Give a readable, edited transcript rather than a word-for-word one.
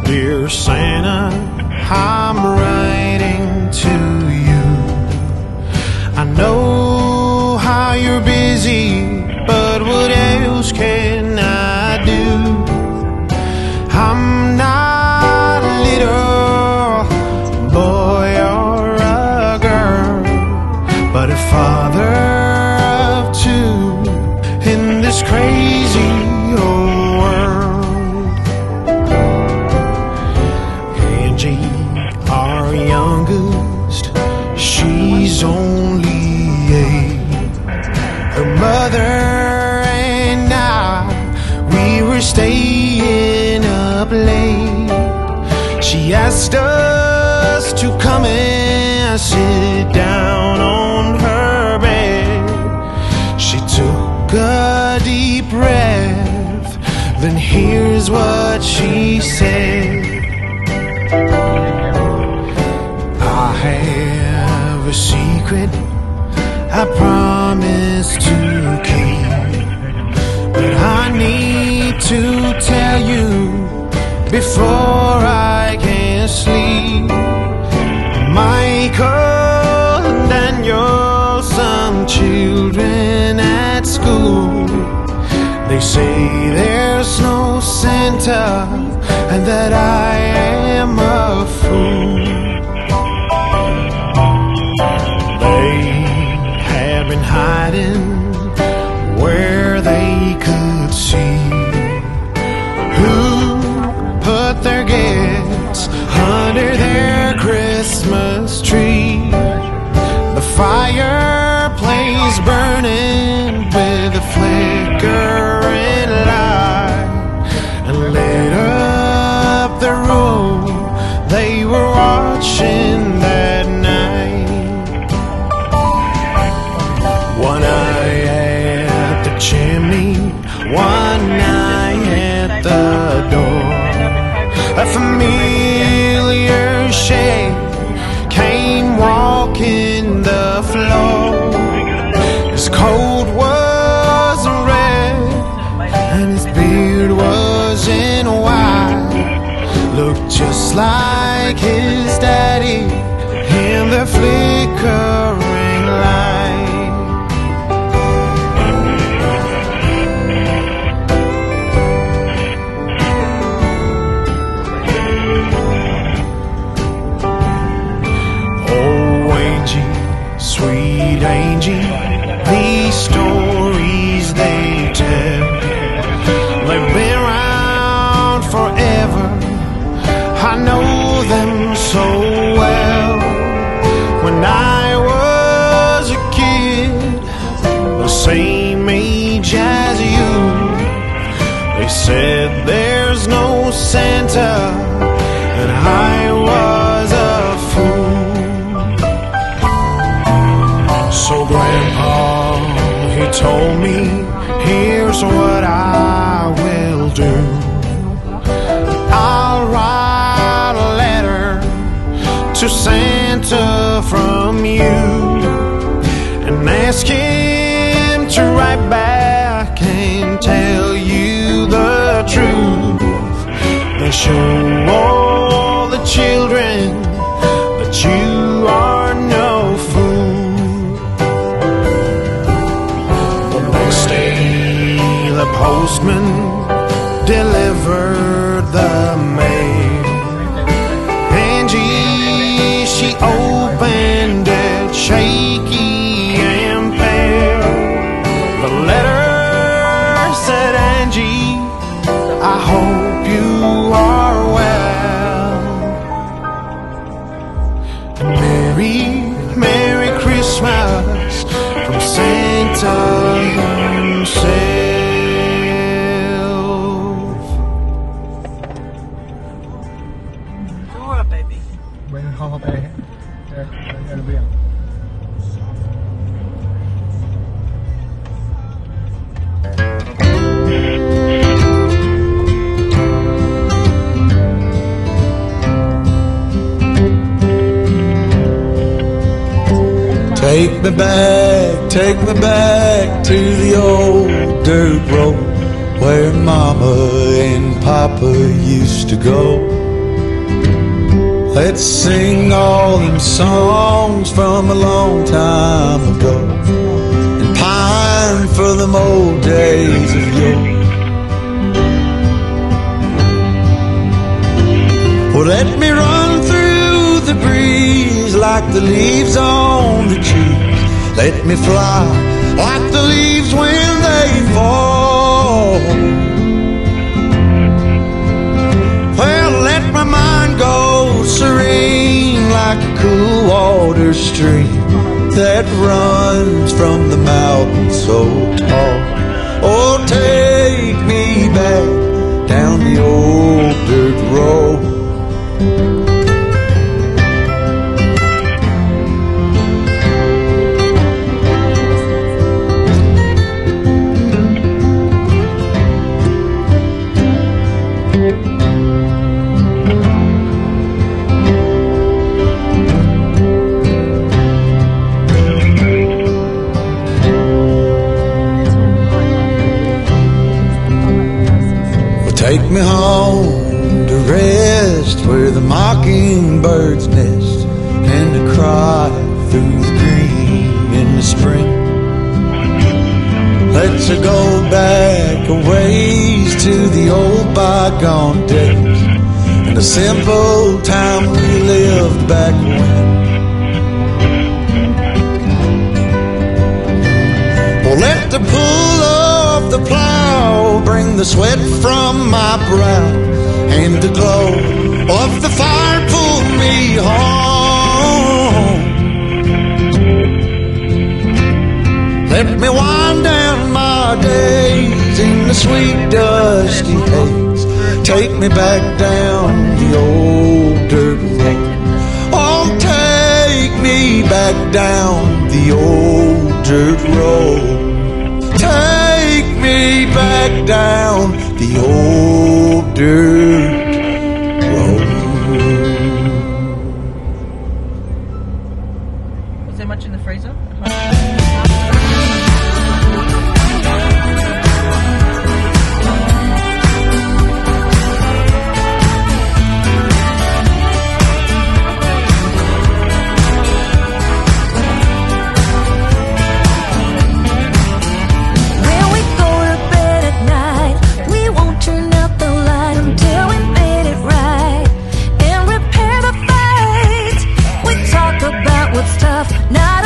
Dear Santa, I'm writing to you. I know how you're busy, but what else can I do? I'm not a little boy or a girl, but a father of two in this crazy old world. Our youngest, she's only 8. Her mother and I, we were staying up late. She asked us to come and sit down on her bed. She took a deep breath, then here's what she said. I have a secret I promise to keep, but I need to tell you before I can sleep. Michael and Daniel, some children at school, they say there's no Santa and that I am a fool. Been hiding where they could see who put their gifts under their Christmas tree. The fireplace burning with a flickering light and lit up the room they were watching that night. One eye at the chimney, one eye at the door. A familiar shape came walking the floor. His coat was red and his beard was in white. Looked just like his daddy in the flickering light. Sweet Angie, these stories they tell, they've been around forever. I know them so well. When I was a kid, the same age as you, they said there's no Santa, and I was a fool. So Grandpa, he told me, here's what I will do. I'll write a letter to Santa from you and ask him to write back and tell you the truth. Then show all the children that you are no fool. The postman delivered the mail. Angie, she opened it, shaky and pale. The letter said, Angie, I hope you are well. Merry, Merry Christmas from Santa himself. Take me back to the old dirt road where Mama and Papa used to go. Let's sing all them songs from a long time ago and pine for them old days of yore. Well, let me run through the breeze like the leaves on the trees. Let me fly like the leaves when they fall. Well, let my mind go serene like a cool water stream that runs from the mountain so tall. Oh, take me back down the old dirt road. Take me home to rest where the mockingbirds nest and to cry through the green in the spring. Let's go back a ways to the old bygone days and the simple time we lived back when. Well, let the pull of the plow bring the sweat from my brow and the glow of the fire pull me home. Let me wind down my days in the sweet dusty haze. Take me back down the old dirt road. Oh, take me back down the old dirt road. Take me back down the old dirt road. Was there much in the freezer? Tough, not